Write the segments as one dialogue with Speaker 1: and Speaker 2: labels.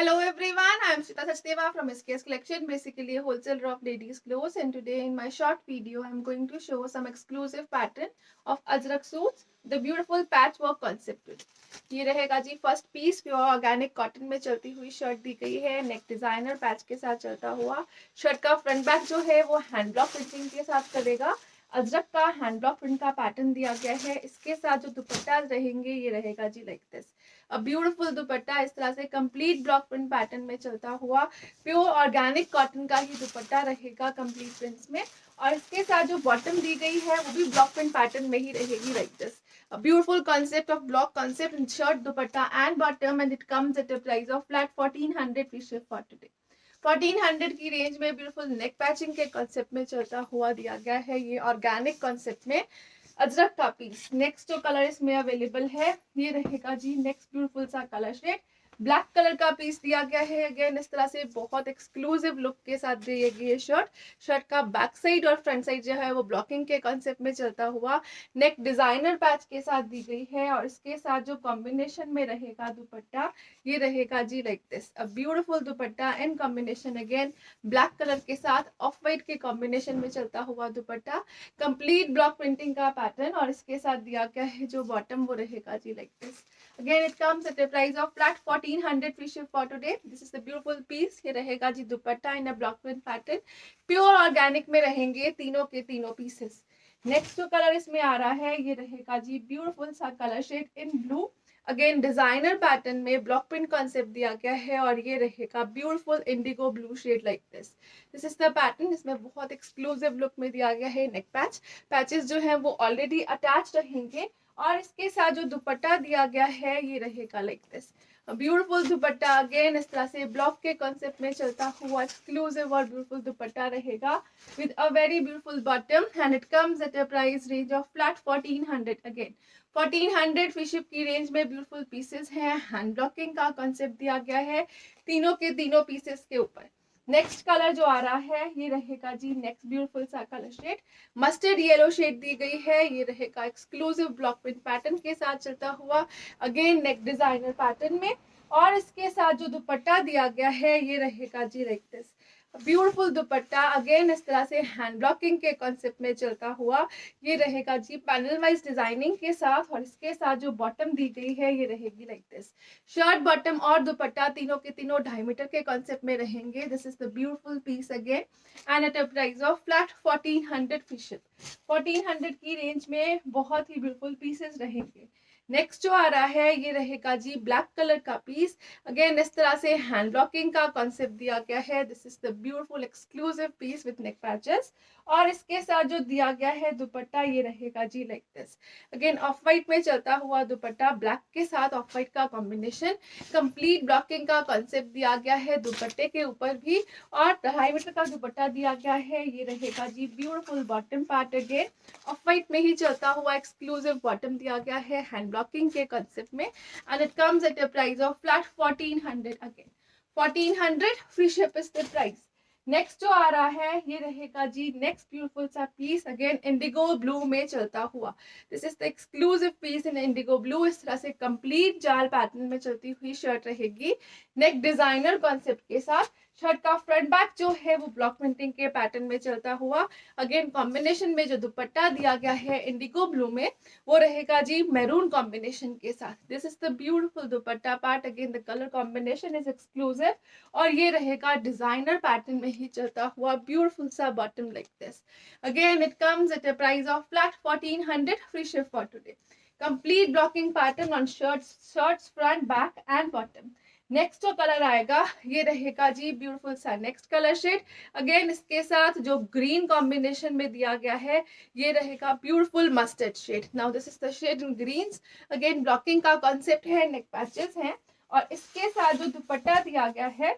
Speaker 1: Hello everyone, I am Shita Sachdeva from SKS Collection, basically a wholesaler of ladies clothes, and today in my short video I am going to show some exclusive pattern of Ajrak suits, the beautiful patchwork concept with. ये रहेगा जी first piece pure organic cotton में चलती हुई shirt दी गई है, नेक designer patch के साथ चलता हुआ। शर्ट का फ्रंट बैक जो है वो हैंड ब्लॉक प्रिंटिंग के साथ चलेगा। अजरक का हैंड ब्लॉक प्रिंट का पैटर्न दिया गया है। इसके साथ जो दुपट्टा रहेंगे ये रहेगा जी like this, a beautiful dupatta इस तरह से कंप्लीट ब्लॉक प्रिंट पैटर्न में चलता हुआ। प्योर ऑर्गेनिक कॉटन का ही दुपट्टा रहेगा कंप्लीट प्रिंट्स में, और इसके साथ जो बॉटम दी गई है वो भी ब्लॉक प्रिंट पैटर्न में ही रहेगी like this, a beautiful concept of block concept in shirt, dupatta and bottom, and it comes at a price of flat 1400 free ship for today. 1400 की रेंज में ब्यूटीफुल नेक patching के concept में चलता हुआ दिया गया है ये ऑर्गेनिक कॉन्सेप्ट में अजरक का पीस। नेक्स्ट जो कलर इसमें अवेलेबल है ये रहेगा जी नेक्स्ट ब्यूटीफुल सा कलर शेड, ब्लैक कलर का पीस दिया गया है। अगेन इस तरह से बहुत एक्सक्लूसिव लुक के साथ दी गई ये शर्ट। शर्ट का बैक साइड और फ्रंट साइड जो है वो ब्लॉकिंग के कॉन्सेप्ट में चलता हुआ, नेक डिजाइनर पैच के साथ दी गई है, और इसके साथ जो कॉम्बिनेशन में रहेगा दुपट्टा ये रहेगा जी like this, a beautiful dupatta in combination again black colour के साथ ऑफ वाइट के कॉम्बिनेशन में चलता हुआ दुपट्टा, कंप्लीट ब्लॉक प्रिंटिंग का पैटर्न, और इसके साथ दिया गया है जो बॉटम वो रहेगा जी like this. Again, it comes at a price of flat 1400 free ship for today. This is the beautiful piece. ये रहेगा जी dupatta in a block print pattern, pure organic में रहेंगे तीनों के तीनों पीसेस। नेक्स्ट जो कलर इसमें आ रहा है ये रहेगा जी ब्यूटीफुल सा colour shade in blue. Again designer pattern में ब्लॉक प्रिंट कॉन्सेप्ट दिया गया है, और ये रहेगा beautiful indigo blue shade like this. This is the pattern. इसमें बहुत एक्सक्लूसिव लुक में दिया गया है नेक पैच। पैचेस जो है वो ऑलरेडी अटैच रहेंगे, और इसके साथ जो दुपट्टा दिया गया है ये रहेगा like this, beautiful dupatta. Again इस तरह से ब्लॉक के कॉन्सेप्ट में चलता हुआ एक्सक्लूसिव और ब्यूटीफुल दुपट्टा रहेगा with a very beautiful bottom, and it comes at a price range of flat 1400। Again 1400 free ship की रेंज में ब्यूटीफुल पीसेस हैं। हैंड ब्लॉकिंग का कॉन्सेप्ट दिया गया है तीनों के तीनों पीसेस के ऊपर। नेक्स्ट कलर जो आ रहा है ये रहेगा जी नेक्स्ट ब्यूटीफुल सा colour shade, mustard yellow shade दी गई है। ये रहेगा एक्सक्लूसिव ब्लॉक प्रिंट पैटर्न के साथ चलता हुआ, अगेन नेक डिजाइनर पैटर्न में, और इसके साथ जो दुपट्टा दिया गया है ये रहेगा जी like this, beautiful dupatta. Again इस तरह से हैंड ब्लॉकिंग के कॉन्सेप्ट में चलता हुआ, ये रहेगा जी पैनल वाइज डिजाइनिंग के साथ, और इसके साथ जो बॉटम दी गई है ये रहेगी लाइक दिस। शर्ट बॉटम और दुपट्टा तीनों के तीनों 2.5 मीटर के कॉन्सेप्ट में रहेंगे। This is the beautiful piece again, and at a price of flat 1400 free ship. 1400 की रेंज में बहुत ही ब्यूटीफुल पीसेस रहेंगे। नेक्स्ट जो आ रहा है ये रहेगा जी ब्लैक कलर का पीस। अगेन इस तरह से हैंड ब्लॉकिंग का कॉन्सेप्ट दिया गया है। This is the beautiful exclusive peace with neck patches, और इसके साथ जो दिया गया है दुपट्टा ये रहेगा जी like this. Again off white में चलता हुआ दुपट्टा, ब्लैक के साथ ऑफ वाइट का कॉम्बिनेशन, कंप्लीट ब्लॉकिंग का कॉन्सेप्ट दिया गया है दुपट्टे के ऊपर भी, और 2.5 मीटर का दुपट्टा दिया गया है। ये रहेगा जी beautiful bottom part, again off white में ही चलता हुआ एक्सक्लूसिव बॉटम दिया गया है हैंड ब्लॉकिंग के कॉन्सेप्ट में, and it comes at a price of flat 1400। Again 1400 free ship is the price. Next जो आ रहा है ये रहेगा जी नेक्स्ट ब्यूटीफुल सा पीस, अगेन इंडिगो ब्लू में चलता हुआ। This is the exclusive piece in indigo blue. इस तरह से कंप्लीट जाल पैटर्न में चलती हुई शर्ट रहेगी नेक डिजाइनर कॉन्सेप्ट के साथ। शर्ट का फ्रंट बैक जो है वो ब्लॉक प्रिंटिंग के पैटर्न में चलता हुआ, अगेन कॉम्बिनेशन में जो दुपट्टा दिया गया है इंडिगो ब्लू में वो रहेगा जी मैरून कॉम्बिनेशन के साथ। This is the beautiful dupatta part, again the colour combination is exclusive, और ये रहेगा डिजाइनर पैटर्न में ही चलता हुआ ब्यूटीफुल सा bottom like this. Again it comes at a price of flat 1400 free ship for today. Complete blocking pattern on shirts front back and bottom. Next जो colour आएगा ये रहेगा जी ब्यूटीफुल सा नेक्स्ट कलर शेड। अगेन इसके साथ जो green combination में दिया गया है ये रहेगा beautiful mustard shade. Now this is the shade in greens. Again blocking का कॉन्सेप्ट है, नेक पैचेस हैं, और इसके साथ जो दुपट्टा दिया गया है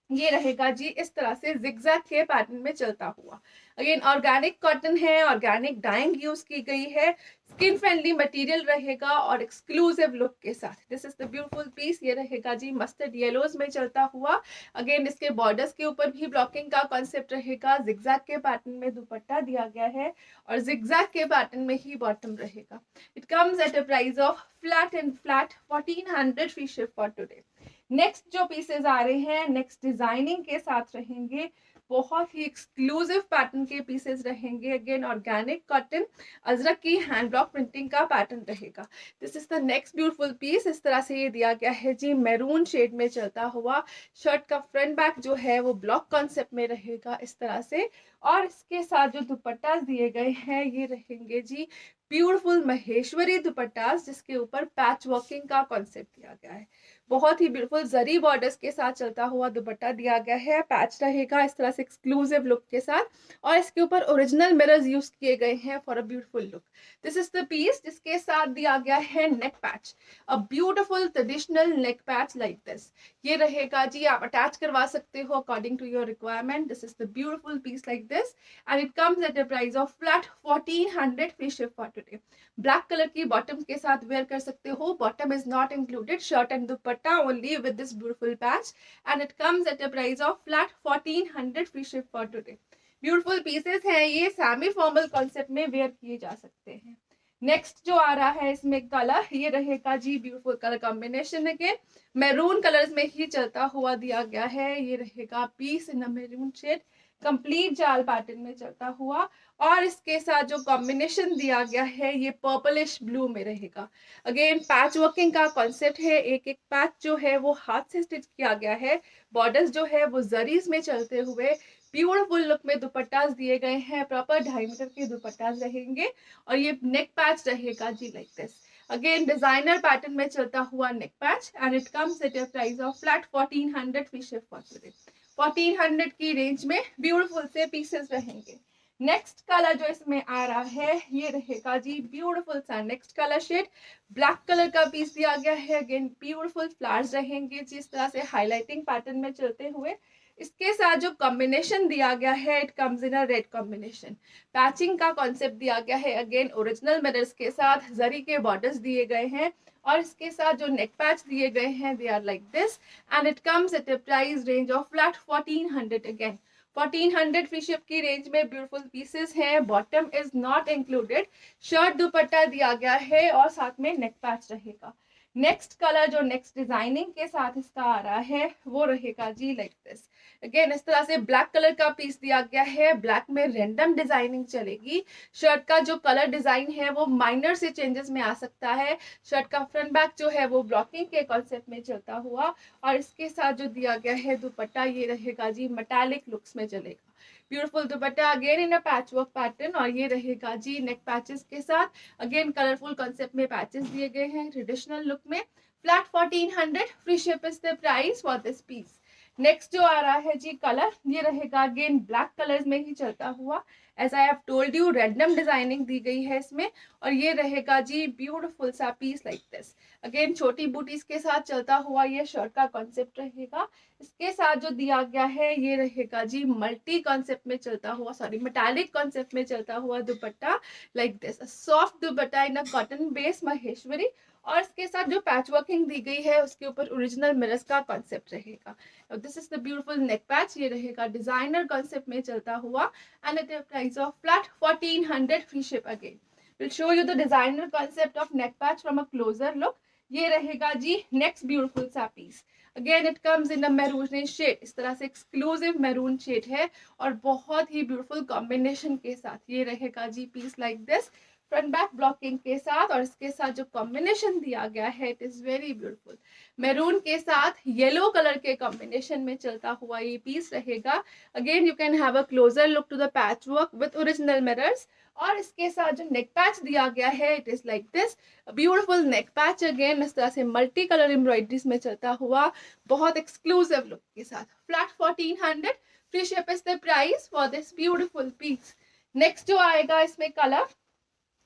Speaker 1: ये रहेगा जी इस तरह से जिगजैग के पैटर्न में चलता हुआ। अगेन ऑर्गेनिक कॉटन है, ऑर्गेनिक डाइंग यूज की गई है, स्किन फ्रेंडली मटेरियल रहेगा और एक्सक्लूसिव लुक के साथ। This is the beautiful piece. ये रहेगा जी मस्टर्ड येलोज में चलता हुआ। अगेन इसके बॉर्डर्स के ऊपर भी ब्लॉकिंग का कॉन्सेप्ट रहेगा, जिगजैग के पैटर्न में दुपट्टा दिया गया है, और जिगजैग के पैटर्न में ही बॉटम रहेगा। It comes at a price of flat 1400 free ship for today. Next जो पीसेज आ रहे हैं नेक्स्ट डिजाइनिंग के साथ रहेंगे, बहुत ही एक्सक्लूसिव पैटर्न के पीसेस रहेंगे। अगेन ऑर्गेनिक कॉटन अजरक की हैंड ब्लॉक प्रिंटिंग का पैटर्न रहेगा। This is the next beautiful piece. इस तरह से ये दिया गया है जी, मैरून शेड में चलता हुआ। शर्ट का फ्रंट बैक जो है वो ब्लॉक कॉन्सेप्ट में रहेगा इस तरह से, और इसके साथ जो दुपट्टा दिए गए हैं ये रहेंगे जी ब्यूटीफुल महेश्वरी दुपट्टास, जिसके ऊपर पैच वर्किंग का कॉन्सेप्ट दिया गया है। बहुत ही ब्यूटीफुल जरी बॉर्डर्स के साथ चलता हुआ दुपट्टा दिया गया है, पैच रहेगा इस तरह से एक्सक्लूसिव लुक के साथ, और इसके ऊपर ओरिजिनल मिरर्स यूज किए गए हैं for a beautiful look. This is the piece जिसके साथ दिया गया है neck patch, a beautiful traditional neck patch like this. ये रहेगा जी, आप अटैच करवा सकते हो according to your requirement. This is the beautiful piece like this and it comes at a price of flat 1400 free ship for today. Black colour की bottom के साथ वेयर कर सकते हो, bottom is not included, shirt and dupatta only with this beautiful patch and it comes at a price of flat 1400 free ship for today। Beautiful pieces हैं ये, semi formal concept में where किए जा सकते हैं। नेक्स्ट जो आ रहा है इसमें कलर, ये रहेगा जी beautiful colour combination again maroon colours में ही चलता हुआ दिया गया है। ये रहेगा piece in maroon shade, complete जाल पैटर्न में चलता हुआ, और इसके साथ जो कॉम्बिनेशन दिया गया है ये पर्पलिश ब्लू में रहेगा। अगेन पैच वर्किंग का कॉन्सेप्ट है, एक एक पैच जो है वो हाथ से स्टिच किया गया है, बॉर्डर्स जो है वो जरीज में चलते हुए ब्यूटीफुल लुक में दुपट्टास दिए गए हैं, प्रॉपर 2.5 मीटर के दुपट्टास रहेंगे, और ये नेक पैच रहेगा जी like this. Again designer pattern में चलता हुआ neck patch and it comes at a price of flat 1400 free ship for today. 1400 की रेंज में ब्यूटीफुल से पीसेस रहेंगे। नेक्स्ट कलर जो इसमें आ रहा है ये रहेगा जी ब्यूटीफुल सा next colour shade, black colour का पीस दिया गया है। अगेन ब्यूटीफुल फ्लावर्स रहेंगे जिस तरह से हाईलाइटिंग पैटर्न में चलते हुए, इसके साथ जो कॉम्बिनेशन दिया गया है it comes in a red combination. Patching का कॉन्सेप्ट दिया गया है, अगेन ओरिजिनल मिरर्स के साथ जरी के बॉर्डर्स दिए गए हैं, और इसके साथ जो नेक पैच दिए गए हैं they are like this and it comes at a price range of flat 1400। Again 1400 free ship की रेंज में ब्यूटीफुल पीसेस हैं, bottom is not included, shirt dupatta दिया गया है और साथ में नेक पैच रहेगा। नेक्स्ट कलर जो नेक्स्ट डिजाइनिंग के साथ इसका आ रहा है वो रहेगा जी लाइक दिस। अगेन इस तरह से ब्लैक कलर का पीस दिया गया है, ब्लैक में रैंडम डिजाइनिंग चलेगी। शर्ट का जो कलर डिजाइन है वो माइनर से चेंजेस में आ सकता है। शर्ट का फ्रंट बैक जो है वो ब्लॉकिंग के कॉन्सेप्ट में चलता हुआ, और इसके साथ जो दिया गया है दुपट्टा ये रहेगा जी मेटालिक लुक्स में चलेगा। Beautiful dupatta again in a patch work pattern, और ये रहेगा जी नेक पैचेस के साथ, अगेन कलरफुल कॉन्सेप्ट में पैचेस दिए गए हैं ट्रेडिशनल लुक में। Flat 1400 free ship is the price for this piece. Next जो आ रहा है जी कलर, ये रहेगा अगेन ब्लैक कलर्स में ही चलता हुआ, as I have told you random designing दी गई है इसमें, और ये रहेगा जी ब्यूटीफुल सा पीस लाइक दिस। अगेन छोटी बूटीज के साथ चलता हुआ ये शर्ट का कॉन्सेप्ट रहेगा। इसके साथ जो दिया गया है ये रहेगा जी मल्टी कॉन्सेप्ट में चलता हुआ, सॉरी मेटालिक कॉन्सेप्ट में चलता हुआ दुपट्टा like this, soft dupatta in a cotton base Maheshwari, और इसके साथ जो पैच वर्किंग दी गई है उसके ऊपर ओरिजिनल मिरर्स का कॉन्सेप्ट रहेगा। This is the beautiful neck patch, ये रहेगा डिजाइनर कॉन्सेप्ट में चलता हुआ and at the price of flat 1400 free ship. Again will show you the designer concept of neck patch from a closer look. ये रहेगा जी next beautiful सा piece, again it comes in a maroon shade, इस तरह से exclusive maroon shade है और बहुत ही ब्यूटीफुल कॉम्बिनेशन के साथ ये रहेगा जी piece like this, front back blocking के साथ, और इसके साथ जो कॉम्बिनेशन दिया गया है it is very beautiful. Maroon के साथ येलो कलर के कॉम्बिनेशन में चलता हुआ ये पीस रहेगा। Again you can have a closer look to the patch work with original mirrors, और इसके साथ जो नेक पैच दिया गया है it is like this beautiful neck patch, again इस तरह से मल्टी कलर एम्ब्रॉयडरीज में चलता हुआ बहुत एक्सक्लूसिव लुक के साथ। Flat 1400 free ship is the price for this beautiful piece. Next जो आएगा इसमें कलर,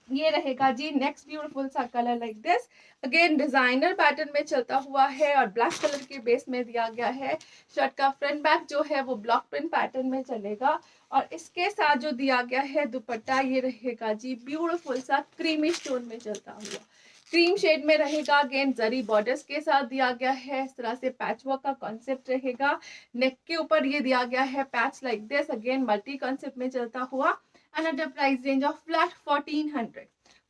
Speaker 1: ये रहेगा जी नेक्स्ट ब्यूटीफुल सा colour like this, again designer pattern में चलता हुआ है और ब्लैक कलर के बेस में दिया गया है। शर्ट का फ्रंट बैक जो है वो ब्लॉक प्रिंट पैटर्न में चलेगा, और इसके साथ जो दिया गया है दुपट्टा ये रहेगा जी ब्यूटीफुल सा क्रीमी स्टोन में चलता हुआ, क्रीम शेड में रहेगा। अगेन जरी बॉर्डर्स के साथ दिया गया है, इस तरह से पैच वर्क का कॉन्सेप्ट रहेगा। नेक के ऊपर ये दिया गया है patch like this, again multi concept में चलता हुआ and at a price range of flat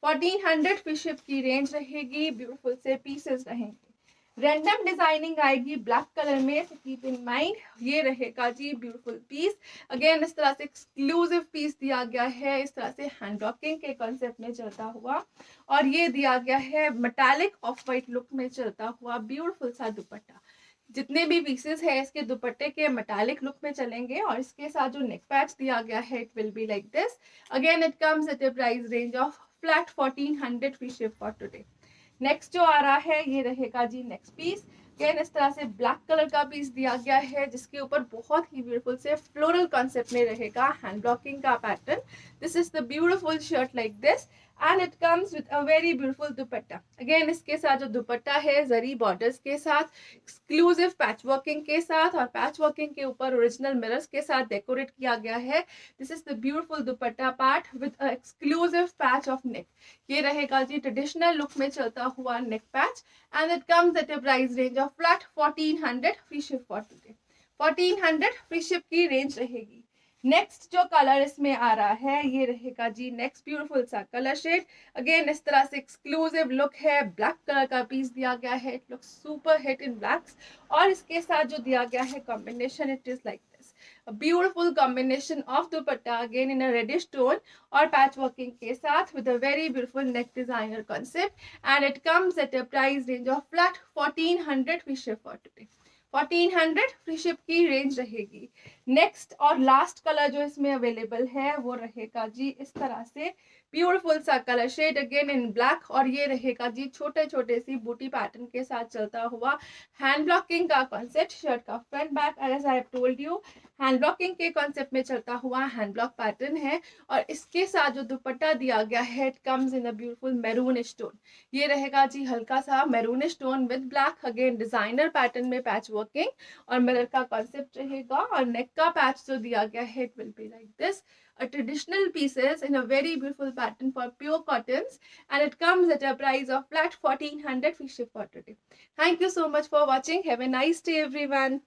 Speaker 1: 1400 free ship की रेंज रहेगी। ब्यूटीफुल से पीसेस रहेंगे। रैंडम डिजाइनिंग आएगी ब्लैक कलर में, so कीप इन माइंड। ये रहेगा जी ब्यूटीफुल पीस। अगेन इस तरह से एक्सक्लूसिव पीस दिया गया है, इस तरह से हैंड वर्किंग के कॉन्सेप्ट में चलता हुआ, और ये दिया गया है मेटालिक ऑफ वाइट लुक में चलता हुआ ब्यूटीफुल सा दुपट्टा। जितने भी पीसेस है इसके दुपट्टे के मेटालिक लुक में चलेंगे, और इसके साथ जो नेक पैच दिया गया है it will be like this. Again it comes eight A price range of flat 1400 free ship for today. Next जो आ रहा है ये रहेगा जी नेक्स्ट पीस। अगेन इस तरह से ब्लैक कलर का पीस दिया गया है, जिसके ऊपर बहुत ही ब्यूटीफुल से फ्लोरल कॉन्सेप्ट में रहेगा हैंड ब्लॉकिंग का pattern. This is the beautiful shirt like this, and it comes with a very beautiful dupatta. Again इसके साथ जो दुपट्टा है जरी बॉर्डर्स के साथ, एक्सक्लूसिव पैच वर्किंग के साथ, और पैच वर्किंग के ऊपर ओरिजिनल मिरर्स के साथ डेकोरेट किया गया है। This is the beautiful dupatta part with a exclusive patch of neck. ये रहेगा जी ट्रेडिशनल लुक में चलता हुआ neck patch, and it comes at a price range of flat 1400 free ship for today. 1400 free ship की रेंज रहेगी। Next जो colour इसमें आ रहा है ये रहेगा जी नेक्स्ट ब्यूटीफुल सा कलर शेड। अगेन इस तरह से एक्सक्लूसिव लुक है, ब्लैक कलर का पीस दिया गया है, it looks super hit in blacks, और इसके साथ जो दिया गया है combination it is like this, a beautiful combination of dupatta again in a reddish tone और patch working के साथ with a very beautiful neck designer concept, and it comes at a price range of flat 1400 free ship for today। 1400 free ship की range रहेगी। Next और last colour जो इसमें available है वो रहेगा जी इस तरह से ब्यूटीफुल सा colour shade again in black, और ये रहेगा जी छोटे छोटे सी बूटी पैटर्न के साथ चलता हुआ हैंड ब्लॉकिंग का कॉन्सेप्ट। शर्ट का front back as I have told you hand blocking के कॉन्सेप्ट में चलता हुआ हैंड ब्लॉक पैटर्न है, और इसके साथ जो दुपट्टा दिया गया है it comes in a beautiful maroon stone. ये रहेगा जी हल्का सा maroon stone with black, again designer pattern में पैच वर्किंग और मिरर का कॉन्सेप्ट रहेगा, और नेक का पैच जो दिया गया है it will be like this, a traditional pieces in a very beautiful pattern for pure cottons, and it comes at a price of flat 1400 free ship for today। Thank you so much for watching. Have a nice day everyone।